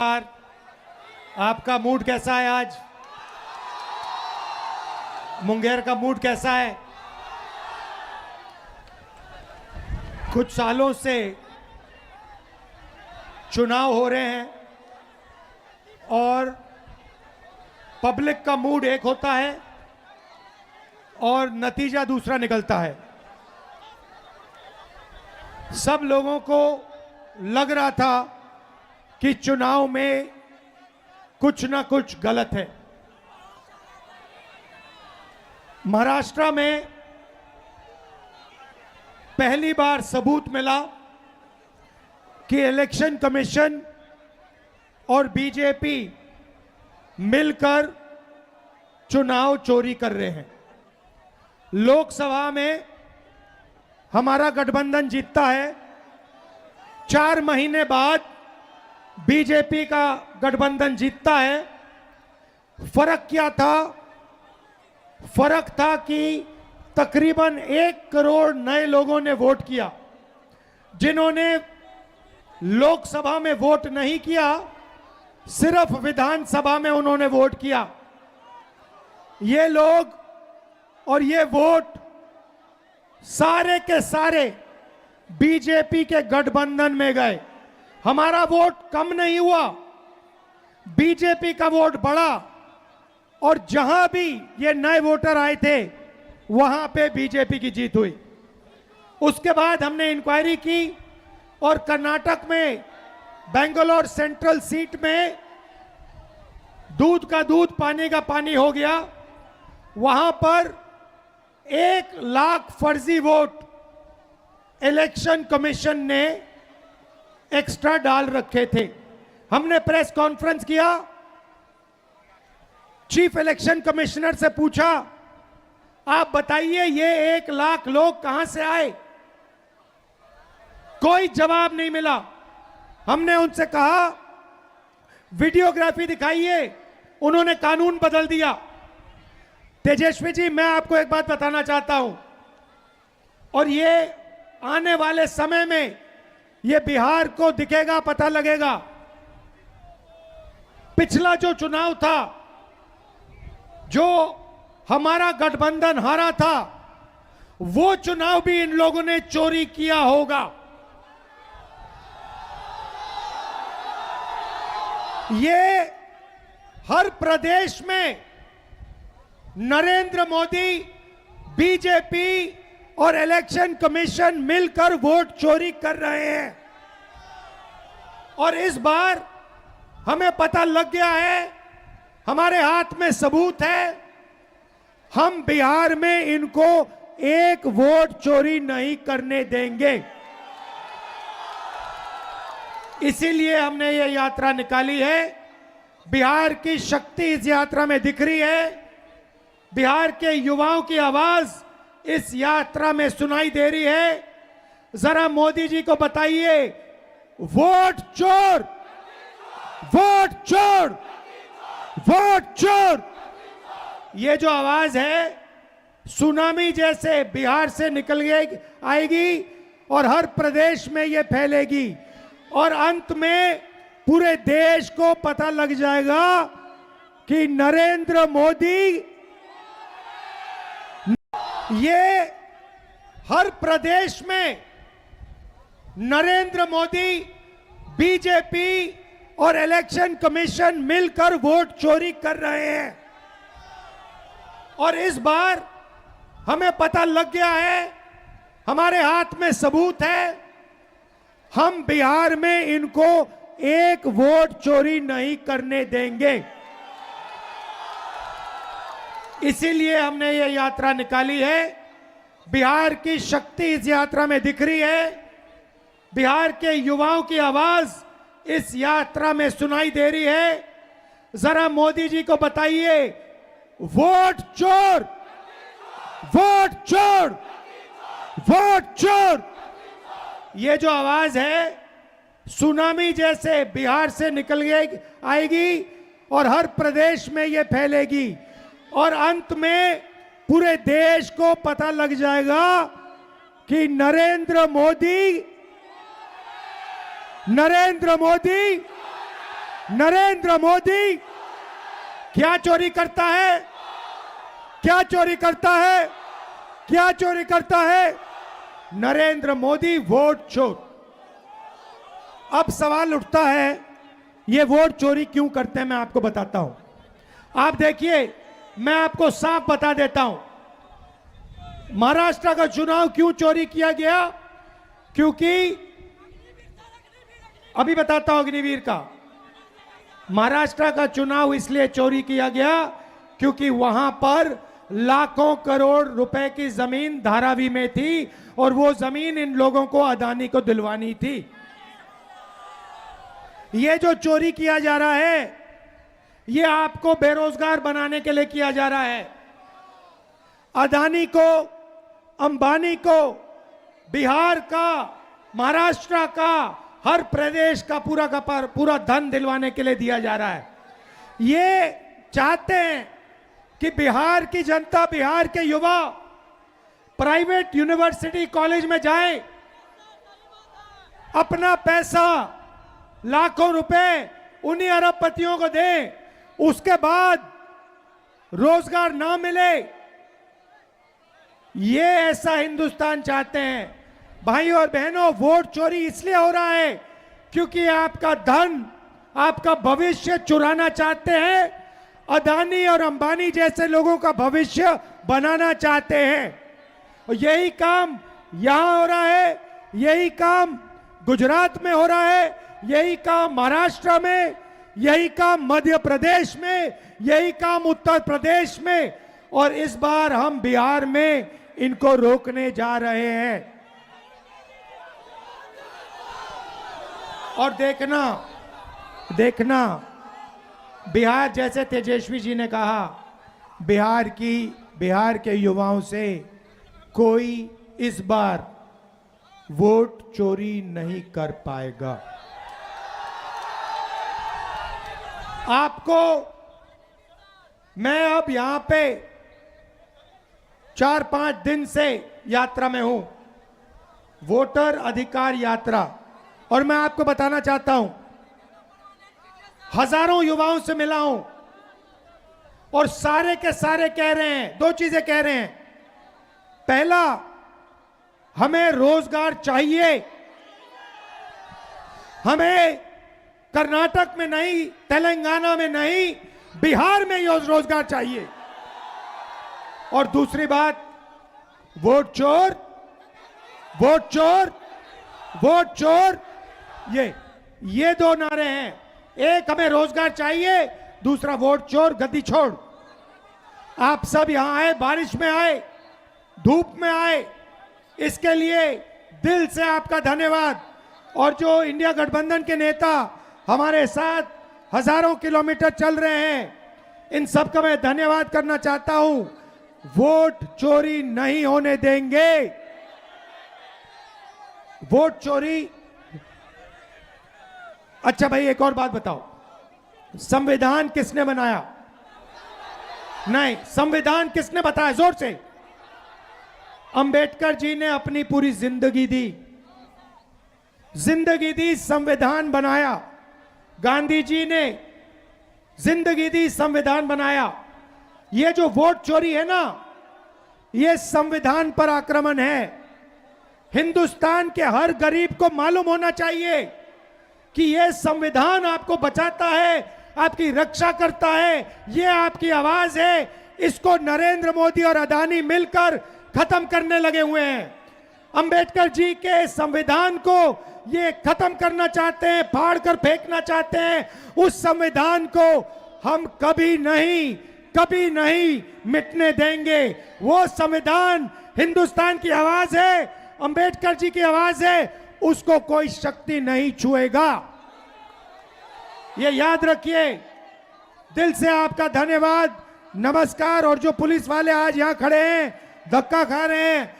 आपका मूड कैसा है आज? मुंगेर का मूड कैसा है? कुछ सालों से चुनाव हो रहे हैं और पब्लिक का मूड एक होता है और नतीजा दूसरा निकलता है। सब लोगों को लग रहा था कि चुनाव में कुछ ना कुछ गलत है। महाराष्ट्र में पहली बार सबूत मिला कि इलेक्शन कमीशन और बीजेपी मिलकर चुनाव चोरी कर रहे हैं। लोकसभा में हमारा गठबंधन जीतता है, 4 महीने बाद बीजेपी का गठबंधन जीतता है। फर्क क्या था? फर्क था कि तकरीबन 1 करोड़ नए लोगों ने वोट किया। जिन्होंने लोकसभा में वोट नहीं किया, सिर्फ विधानसभा में उन्होंने वोट किया। ये लोग और ये वोट सारे के सारे बीजेपी के गठबंधन में गए। हमारा वोट कम नहीं हुआ, बीजेपी का वोट बढ़ा और जहां भी ये नए वोटर आए थे वहां पे बीजेपी की जीत हुई। उसके बाद हमने इंक्वायरी की और कर्नाटक में बेंगलोर सेंट्रल सीट में दूध का दूध पानी का पानी हो गया। वहां पर 1 लाख फर्जी वोट इलेक्शन कमीशन ने एक्स्ट्रा डाल रखे थे। हमने प्रेस कॉन्फ्रेंस किया, चीफ इलेक्शन कमिश्नर से पूछा, आप बताइए ये 1 लाख लोग कहां से आए? कोई जवाब नहीं मिला। हमने उनसे कहा वीडियोग्राफी दिखाइए, उन्होंने कानून बदल दिया। तेजस्वी जी, मैं आपको एक बात बताना चाहता हूं और ये आने वाले समय में ये बिहार को दिखेगा, पता लगेगा। पिछला जो चुनाव था, जो हमारा गठबंधन हारा था, वो चुनाव भी इन लोगों ने चोरी किया होगा। ये हर प्रदेश में नरेंद्र मोदी, बीजेपी और इलेक्शन कमीशन मिलकर वोट चोरी कर रहे हैं और इस बार हमें पता लग गया है, हमारे हाथ में सबूत है। हम बिहार में इनको 1 वोट चोरी नहीं करने देंगे। इसीलिए हमने ये यात्रा निकाली है। बिहार की शक्ति इस यात्रा में दिख रही है। बिहार के युवाओं की आवाज इस यात्रा में सुनाई दे रही है। जरा मोदी जी को बताइए, वोट चोर, वोट चोर, वोट चोर। ये जो आवाज है सुनामी जैसे बिहार से निकल आएगी और हर प्रदेश में ये फैलेगी और अंत में पूरे देश को पता लग जाएगा कि नरेंद्र मोदी, ये हर प्रदेश में नरेंद्र मोदी, बीजेपी और इलेक्शन कमीशन मिलकर वोट चोरी कर रहे हैं और इस बार हमें पता लग गया है, हमारे हाथ में सबूत है। हम बिहार में इनको 1 वोट चोरी नहीं करने देंगे। इसीलिए हमने ये यात्रा निकाली है। बिहार की शक्ति इस यात्रा में दिख रही है। बिहार के युवाओं की आवाज इस यात्रा में सुनाई दे रही है। जरा मोदी जी को बताइए, वोट चोर, वोट चोर, वोट चोर। ये जो आवाज है सुनामी जैसे बिहार से निकल आएगी और हर प्रदेश में ये फैलेगी और अंत में पूरे देश को पता लग जाएगा कि नरेंद्र मोदी नरेंद्र मोदी क्या चोरी करता है? क्या चोरी करता है? क्या चोरी करता है? नरेंद्र मोदी वोट चोर। अब सवाल उठता है, ये वोट चोरी क्यों करते हैं? मैं आपको बताता हूं। आप देखिए, मैं आपको साफ बता देता हूं, महाराष्ट्र का चुनाव क्यों चोरी किया गया। क्योंकि अभी बताता हूं अग्निवीर का। महाराष्ट्र का चुनाव इसलिए चोरी किया गया क्योंकि वहां पर लाखों करोड़ रुपए की जमीन धारावी में थी और वो जमीन इन लोगों को अदानी को दिलवानी थी। ये जो चोरी किया जा रहा है, ये आपको बेरोजगार बनाने के लिए किया जा रहा है। अदानी को, अंबानी को बिहार का, महाराष्ट्र का, हर प्रदेश का पूरा धन दिलवाने के लिए दिया जा रहा है। ये चाहते हैं कि बिहार की जनता, बिहार के युवा प्राइवेट यूनिवर्सिटी कॉलेज में जाएं, अपना पैसा लाखों रुपए उन्हीं अरबपतियों को दें, उसके बाद रोजगार ना मिले। ये ऐसा हिंदुस्तान चाहते हैं। भाई और बहनों, वोट चोरी इसलिए हो रहा है क्योंकि आपका धन, आपका भविष्य चुराना चाहते हैं। अदानी और अंबानी जैसे लोगों का भविष्य बनाना चाहते हैं। और यही काम यहां हो रहा है, यही काम गुजरात में हो रहा है, यही काम महाराष्ट्र में, यही काम मध्य प्रदेश में, यही काम उत्तर प्रदेश में, और इस बार हम बिहार में इनको रोकने जा रहे हैं। और देखना बिहार, जैसे तेजस्वी जी ने कहा, बिहार के युवाओं से कोई इस बार वोट चोरी नहीं कर पाएगा। आपको मैं अब यहां पे 4-5 दिन से यात्रा में हूं, वोटर अधिकार यात्रा, और मैं आपको बताना चाहता हूं, हजारों युवाओं से मिला हूं और सारे के सारे कह रहे हैं, 2 चीजें कह रहे हैं। पहला, हमें रोजगार चाहिए, हमें कर्नाटक में नहीं, तेलंगाना में नहीं, बिहार में रोजगार चाहिए। और दूसरी बात, वोट चोर, वोट चोर, वोट चोर, ये 2 नारे हैं। एक, हमें रोजगार चाहिए, दूसरा वोट चोर, गद्दी छोड़। आप सब यहां आए, बारिश में आए, धूप में आए, इसके लिए दिल से आपका धन्यवाद। और जो इंडिया गठबंधन के नेता हमारे साथ हजारों किलोमीटर चल रहे हैं, इन सब का मैं धन्यवाद करना चाहता हूं। वोट चोरी नहीं होने देंगे। वोट चोरी। अच्छा भाई, एक और बात बताओ, संविधान किसने बनाया? नहीं, संविधान किसने बताया? जोर से। अंबेडकर जी ने अपनी पूरी जिंदगी दी, संविधान बनाया। गांधी जी ने जिंदगी दी, संविधान बनाया। ये जो वोट चोरी है ना, ये संविधान पर आक्रमण है। हिंदुस्तान के हर गरीब को मालूम होना चाहिए कि ये संविधान आपको बचाता है, आपकी रक्षा करता है, ये आपकी आवाज है। इसको नरेंद्र मोदी और अदानी मिलकर खत्म करने लगे हुए हैं। अंबेडकर जी के संविधान को ये खत्म करना चाहते हैं, फाड़ कर फेंकना चाहते हैं। उस संविधान को हम कभी नहीं मिटने देंगे। वो संविधान हिंदुस्तान की आवाज है, अंबेडकर जी की आवाज है, उसको कोई शक्ति नहीं छुएगा। ये याद रखिए। दिल से आपका धन्यवाद, नमस्कार। और जो पुलिस वाले आज यहां खड़े हैं, धक्का खा रहे हैं,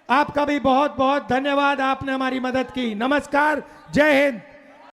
आपका भी बहुत बहुत धन्यवाद, आपने हमारी मदद की। नमस्कार, जय हिंद।